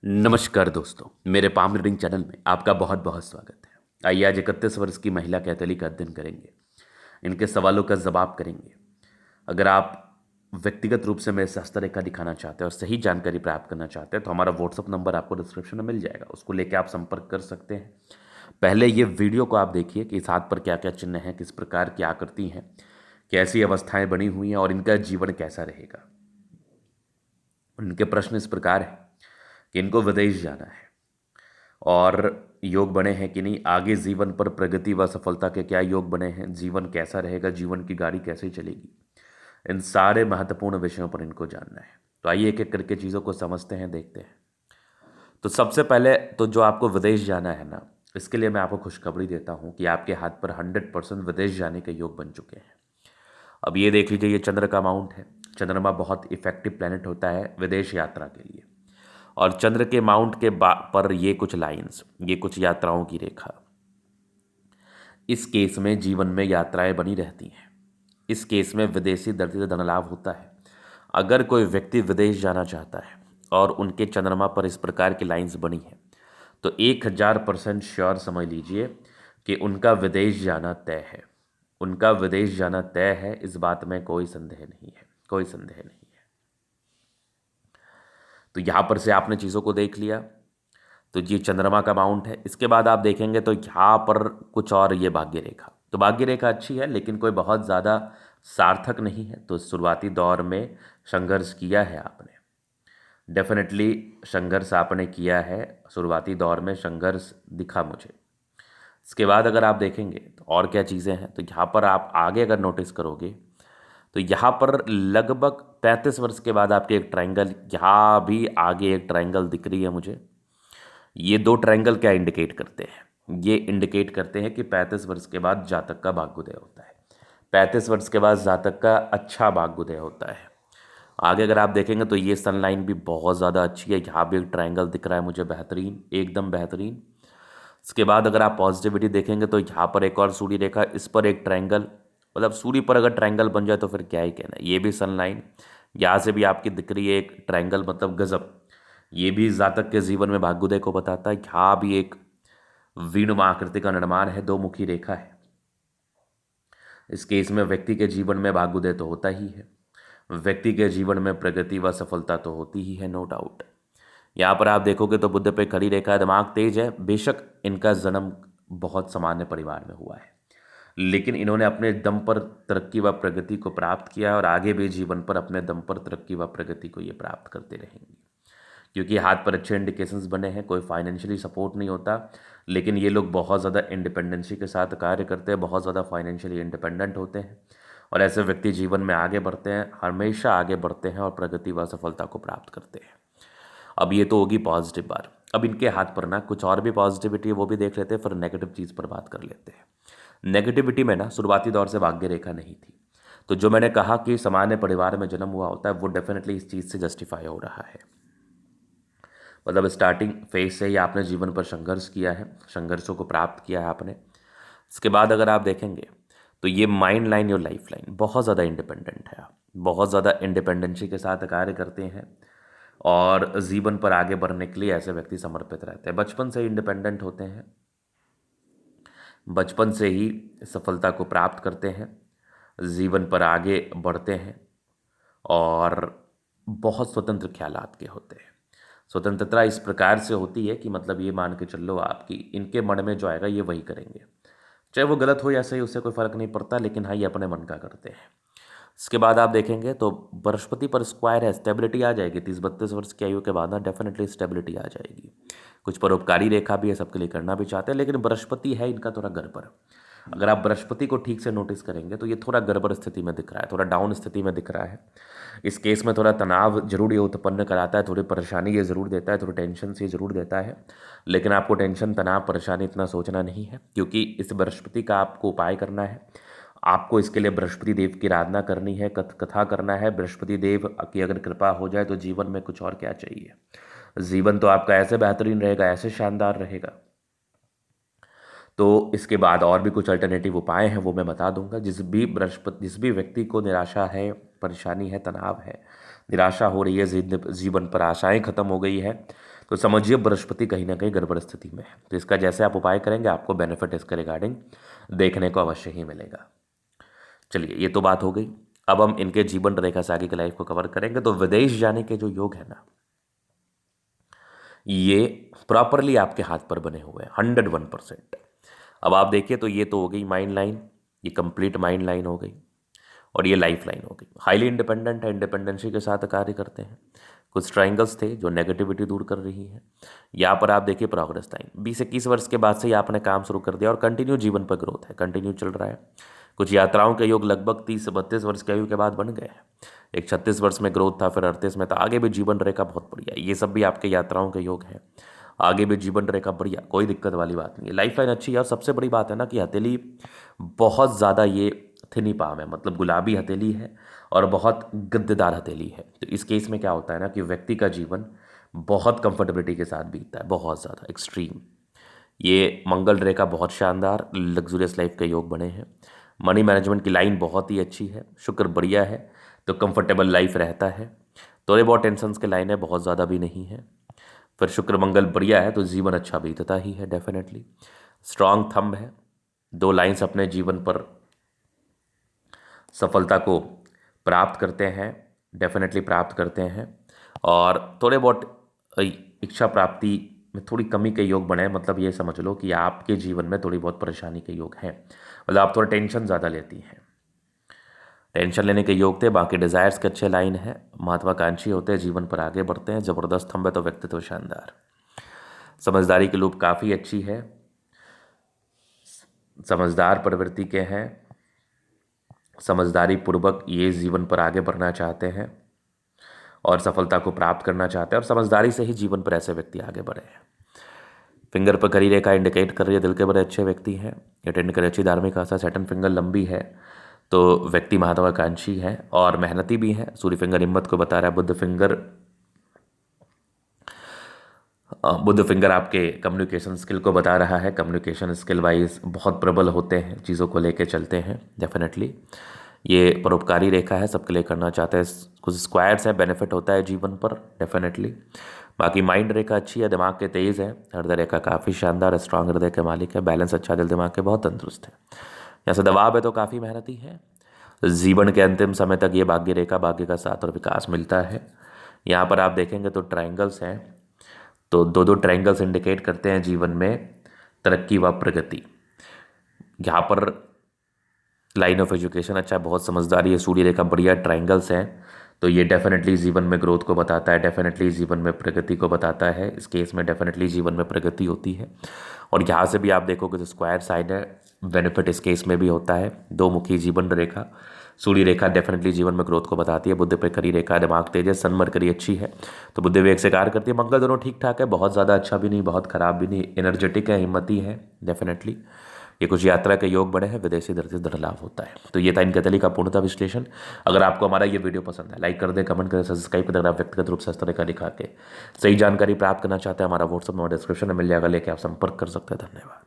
नमस्कार दोस्तों, मेरे पाम रीडिंग चैनल में आपका बहुत बहुत स्वागत है। आइए आज 31 वर्ष की महिला कैथली का अध्ययन करेंगे, इनके सवालों का जवाब करेंगे। अगर आप व्यक्तिगत रूप से मेरे से हस्तरेखा दिखाना चाहते हैं और सही जानकारी प्राप्त करना चाहते हैं तो हमारा व्हाट्सअप नंबर आपको डिस्क्रिप्शन में मिल जाएगा, उसको लेकर आप संपर्क कर सकते हैं। पहले ये वीडियो को आप देखिए कि इस हाथ पर क्या क्या चिन्ह हैं, किस प्रकार की आकृति हैं, कैसी अवस्थाएं बनी हुई हैं और इनका जीवन कैसा रहेगा। उनके प्रश्न इस प्रकार है कि इनको विदेश जाना है और योग बने हैं कि नहीं, आगे जीवन पर प्रगति व सफलता के क्या योग बने हैं, जीवन कैसा रहेगा, जीवन की गाड़ी कैसे चलेगी, इन सारे महत्वपूर्ण विषयों पर इनको जानना है। तो आइए एक एक करके चीज़ों को समझते हैं, देखते हैं। तो सबसे पहले तो जो आपको विदेश जाना है ना, इसके लिए मैं आपको खुशखबरी देता हूँ कि आपके हाथ पर 100% विदेश जाने के योग बन चुके हैं। अब ये देख लीजिए, ये चंद्र का माउंट है। चंद्रमा बहुत इफेक्टिव प्लेनेट होता है विदेश यात्रा के लिए। और चंद्र के माउंट के पर ये कुछ लाइंस, ये कुछ यात्राओं की रेखा, इस केस में जीवन में यात्राएं बनी रहती हैं। इस केस में विदेशी दृष्टि से धन लाभ होता है। अगर कोई व्यक्ति विदेश जाना चाहता है और उनके चंद्रमा पर इस प्रकार की लाइंस बनी है तो 1000% श्योर समझ लीजिए कि उनका विदेश जाना तय है। उनका विदेश जाना तय है, इस बात में कोई संदेह नहीं है, कोई संदेह नहीं है। तो यहाँ पर से आपने चीज़ों को देख लिया। तो ये चंद्रमा का माउंट है। इसके बाद आप देखेंगे तो यहाँ पर कुछ और, ये भाग्य रेखा, तो भाग्य रेखा अच्छी है लेकिन कोई बहुत ज़्यादा सार्थक नहीं है। तो शुरुआती दौर में संघर्ष किया है आपने, डेफिनेटली संघर्ष आपने किया है, शुरुआती दौर में संघर्ष दिखा मुझे। इसके बाद अगर आप देखेंगे तो और क्या चीज़ें हैं, तो यहाँ पर आप आगे अगर नोटिस करोगे तो यहाँ पर लगभग 35 वर्ष के बाद आपके एक ट्रायंगल, यहाँ भी आगे एक ट्रायंगल दिख रही है मुझे। ये दो ट्रायंगल क्या इंडिकेट करते हैं? ये इंडिकेट करते हैं कि 35 वर्ष के बाद जातक का भाग्योदय होता है। 35 वर्ष के बाद जातक का अच्छा भाग्योदय होता है। आगे अगर आप देखेंगे तो ये सन लाइन भी बहुत ज़्यादा अच्छी है। यहाँ भी एक ट्रायंगल दिख रहा है मुझे, बेहतरीन, एकदम बेहतरीन। इसके बाद अगर आप पॉजिटिविटी देखेंगे तो यहाँ पर एक और सूर्य रेखा, इस पर एक ट्रायंगल, मतलब सूर्य पर अगर ट्रायंगल बन जाए तो फिर क्या ही कहना है। ये भी सन लाइन, यहाँ से भी आपकी दिख रही है एक ट्रायंगल, मतलब गजब। ये भी जातक के जीवन में भाग्योदय को बताता है। यहाँ भी एक वीणुमा आकृति का निर्माण है, दो मुखी रेखा है। इस केस में व्यक्ति के जीवन में भाग्योदय तो होता ही है, व्यक्ति के जीवन में प्रगति व सफलता तो होती ही है, नो डाउट। यहाँ पर आप देखोगे तो बुद्ध पे खड़ी रेखा है, दिमाग तेज है। बेशक इनका जन्म बहुत सामान्य परिवार में हुआ है लेकिन इन्होंने अपने दम पर तरक्की व प्रगति को प्राप्त किया और आगे भी जीवन पर अपने दम पर तरक्की व प्रगति को ये प्राप्त करते रहेंगे। क्योंकि हाथ पर अच्छे इंडिकेशंस बने हैं, कोई फाइनेंशियली सपोर्ट नहीं होता लेकिन ये लोग बहुत ज़्यादा इंडिपेंडेंसी के साथ कार्य करते हैं, बहुत ज़्यादा फाइनेंशियली इंडिपेंडेंट होते हैं और ऐसे व्यक्ति जीवन में आगे बढ़ते हैं, हमेशा आगे बढ़ते हैं और प्रगति व सफलता को प्राप्त करते हैं। अब ये तो होगी पॉजिटिव बात। अब इनके हाथ पर ना कुछ और भी पॉजिटिविटी है, वो भी देख लेते हैं, फिर नेगेटिव चीज़ पर बात कर लेते हैं। नेगेटिविटी में ना शुरुआती दौर से भाग्य रेखा नहीं थी। तो जो मैंने कहा कि सामान्य परिवार में जन्म हुआ होता है, वो डेफिनेटली इस चीज़ से जस्टिफाई हो रहा है। मतलब स्टार्टिंग फेज से ही आपने जीवन पर संघर्ष किया है, संघर्षों को प्राप्त किया है आपने। इसके बाद अगर आप देखेंगे तो ये माइंड लाइन और लाइफ लाइन बहुत ज़्यादा इंडिपेंडेंट है, आप बहुत ज़्यादा इंडिपेंडेंसी के साथ कार्य करते हैं और जीवन पर आगे बढ़ने के लिए ऐसे व्यक्ति समर्पित रहते हैं। बचपन से ही इंडिपेंडेंट होते हैं, बचपन से ही सफलता को प्राप्त करते हैं, जीवन पर आगे बढ़ते हैं और बहुत स्वतंत्र ख्यालात के होते हैं। स्वतंत्रता इस प्रकार से होती है कि मतलब ये मान के चल लो आपकी, इनके मन में जो आएगा ये वही करेंगे, चाहे वो गलत हो या सही, उससे कोई फ़र्क नहीं पड़ता, लेकिन हाँ ये अपने मन का करते हैं। इसके बाद आप देखेंगे तो बृहस्पति पर स्क्वायर है, स्टेबिलिटी आ जाएगी 30-32 वर्ष की आयु के बाद ना, डेफिनेटली स्टेबिलिटी आ जाएगी। कुछ परोपकारी रेखा भी है, सबके लिए करना भी चाहते हैं, लेकिन बृहस्पति है इनका थोड़ा गड़बड़। अगर आप बृहस्पति को ठीक से नोटिस करेंगे तो ये थोड़ा गड़बड़ स्थिति में दिख रहा है, थोड़ा डाउन स्थिति में दिख रहा है। इस केस में थोड़ा तनाव जरूर ये उत्पन्न कराता है, थोड़ी परेशानी ये ज़रूर देता है, थोड़ी टेंशन से ज़रूर देता है, लेकिन आपको टेंशन, तनाव, परेशानी इतना सोचना नहीं है क्योंकि इस बृहस्पति का आपको उपाय करना है। आपको इसके लिए बृहस्पति देव की आराधना करनी है, कथा करना है। बृहस्पति देव की अगर कृपा हो जाए तो जीवन में कुछ और क्या चाहिए। जीवन तो आपका ऐसे बेहतरीन रहेगा, ऐसे शानदार रहेगा। तो इसके बाद और भी कुछ अल्टरनेटिव उपाय हैं, वो मैं बता दूंगा। जिस भी व्यक्ति को निराशा है, परेशानी है, तनाव है, निराशा हो रही है, जीवन पर आशाएं खत्म हो गई है, तो समझिए बृहस्पति कहीं ना कहीं गड़बड़ स्थिति में है, तो इसका जैसे आप उपाय करेंगे आपको बेनिफिट इसके रिगार्डिंग देखने को अवश्य ही मिलेगा। चलिए ये तो बात हो गई। अब हम इनके जीवन रेखा से आगे की लाइफ को कवर करेंगे। तो विदेश जाने के जो योग है ना, ये प्रॉपरली आपके हाथ पर बने हुए हैं 101%। अब आप देखिए तो ये तो हो गई माइंड लाइन, ये कंप्लीट माइंड लाइन हो गई, और ये लाइफ लाइन हो गई। हाईली इंडिपेंडेंट है, इंडिपेंडेंसी के साथ कार्य करते हैं। कुछ ट्राइंगल्स थे जो नेगेटिविटी दूर कर रही है। यहाँ पर आप देखिए प्रोग्रेस लाइन 20-21 वर्ष के बाद से ही आपने काम शुरू कर दिया और कंटिन्यू जीवन पर ग्रोथ है, कंटिन्यू चल रहा है। कुछ यात्राओं के योग लगभग 30 से 32 वर्ष की आयु के बाद बन गए हैं। एक 36 वर्ष में ग्रोथ था, फिर 38 में था। आगे भी जीवन रेखा बहुत बढ़िया है। ये सब भी आपके यात्राओं के योग हैं। आगे भी जीवन रेखा बढ़िया, कोई दिक्कत वाली बात नहीं है। लाइफ लाइन अच्छी है। और सबसे बड़ी बात है ना कि हथेली बहुत ज़्यादा ये थिनी पाम है, मतलब गुलाबी हथेली है और बहुत गद्देदार हथेली है। तो इस केस में क्या होता है ना कि व्यक्ति का जीवन बहुत कंफर्टेबिलिटी के साथ बीतता है, बहुत ज़्यादा एक्सट्रीम। ये मंगल रेखा बहुत शानदार लग्जूरियस लाइफ के योग बने हैं। मनी मैनेजमेंट की लाइन बहुत ही अच्छी है। शुक्र बढ़िया है तो कंफर्टेबल लाइफ रहता है। थोड़े बहुत टेंशन्स के लाइनें बहुत ज़्यादा भी नहीं है। फिर शुक्र मंगल बढ़िया है तो जीवन अच्छा बीतता ही है डेफिनेटली। स्ट्रांग थंब है। 2 लाइन्स अपने जीवन पर सफलता को प्राप्त करते हैं, डेफिनेटली प्राप्त करते हैं। और थोड़े बहुत इच्छा प्राप्ति में थोड़ी कमी के योग बने हैं। मतलब ये समझ लो कि आपके जीवन में थोड़ी बहुत परेशानी के योग हैं, मतलब आप थोड़ा टेंशन ज़्यादा लेती हैं, टेंशन लेने के योग थे। बाकी डिज़ायर्स के अच्छे लाइन है, महत्वाकांक्षी होते हैं, जीवन पर आगे बढ़ते हैं, ज़बरदस्त थंब है तो व्यक्तित्व शानदार। समझदारी की लूप काफ़ी अच्छी है, समझदार प्रवृत्ति के हैं, समझदारी पूर्वक ये जीवन पर आगे बढ़ना चाहते हैं और सफलता को प्राप्त करना चाहते हैं, और समझदारी से ही जीवन पर ऐसे व्यक्ति आगे बढ़े हैं। फिंगर पर करी रेखा इंडिकेट कर रही है दिल के बड़े अच्छे व्यक्ति हैं, अटेंड करे अच्छी धार्मिक आस्था। सैटर्न फिंगर लंबी है तो व्यक्ति महत्वाकांक्षी है और मेहनती भी है। सूर्य फिंगर हिम्मत को बता रहा है। बुध फिंगर आपके कम्युनिकेशन स्किल को बता रहा है। कम्युनिकेशन स्किल वाइज बहुत प्रबल होते हैं, चीज़ों को लेके चलते हैं डेफिनेटली। ये परोपकारी रेखा है, सबके लिए करना चाहते हैं। कुछ स्क्वायर्स है, बेनिफिट होता है जीवन पर डेफिनेटली। बाकी माइंड रेखा अच्छी है, दिमाग के तेज़ है। हृदय रेखा काफ़ी शानदार है, स्ट्रांग हृदय के मालिक है। बैलेंस अच्छा, दिल दिमाग के बहुत तंदुरुस्त है। यहाँ से दबाव है तो काफ़ी मेहनती है। जीवन के अंतिम समय तक ये भाग्य रेखा, भाग्य का साथ और विकास मिलता है। यहाँ पर आप देखेंगे तो ट्राइंगल्स हैं, तो 2 ट्राइंगल्स इंडिकेट करते हैं जीवन में तरक्की व प्रगति। यहाँ पर लाइन ऑफ एजुकेशन अच्छा है, बहुत समझदारी है। सूर्य रेखा बढ़िया ट्राइंगल्स हैं तो ये डेफिनेटली जीवन में ग्रोथ को बताता है, डेफिनेटली जीवन में प्रगति को बताता है। इस केस में डेफिनेटली जीवन में प्रगति होती है। और यहाँ से भी आप देखोगे तो स्क्वायर साइड है, बेनिफिट इस केस में भी होता है। 2 मुखी जीवन रेखा, सूर्य रेखा डेफिनेटली जीवन में ग्रोथ को बताती है। बुध पे करी रेखा, दिमाग तेज है। सन मरकरी अच्छी है तो बुध वेग से कार्य करती है। मंगल दोनों ठीक ठाक है, बहुत ज़्यादा अच्छा भी नहीं, बहुत खराब भी नहीं, एनर्जेटिक है, हिम्मती है डेफिनेटली। ये कुछ यात्रा के योग बड़े हैं, विदेशी दर से दर लाभ होता है। तो ये था इनके तली का पूर्णतः विश्लेषण। अगर आपको हमारा ये वीडियो पसंद है, लाइक कर दे, कमेंट करें, सब्सक्राइब करें। अगर आप व्यक्तिगत रूप से इस तरह का दिखा के सही जानकारी प्राप्त करना चाहते हैं, हमारा व्हाट्सअप नंबर डिस्क्रिप्शन में मिल जाएगा, लेके आप संपर्क कर सकते हैं। धन्यवाद।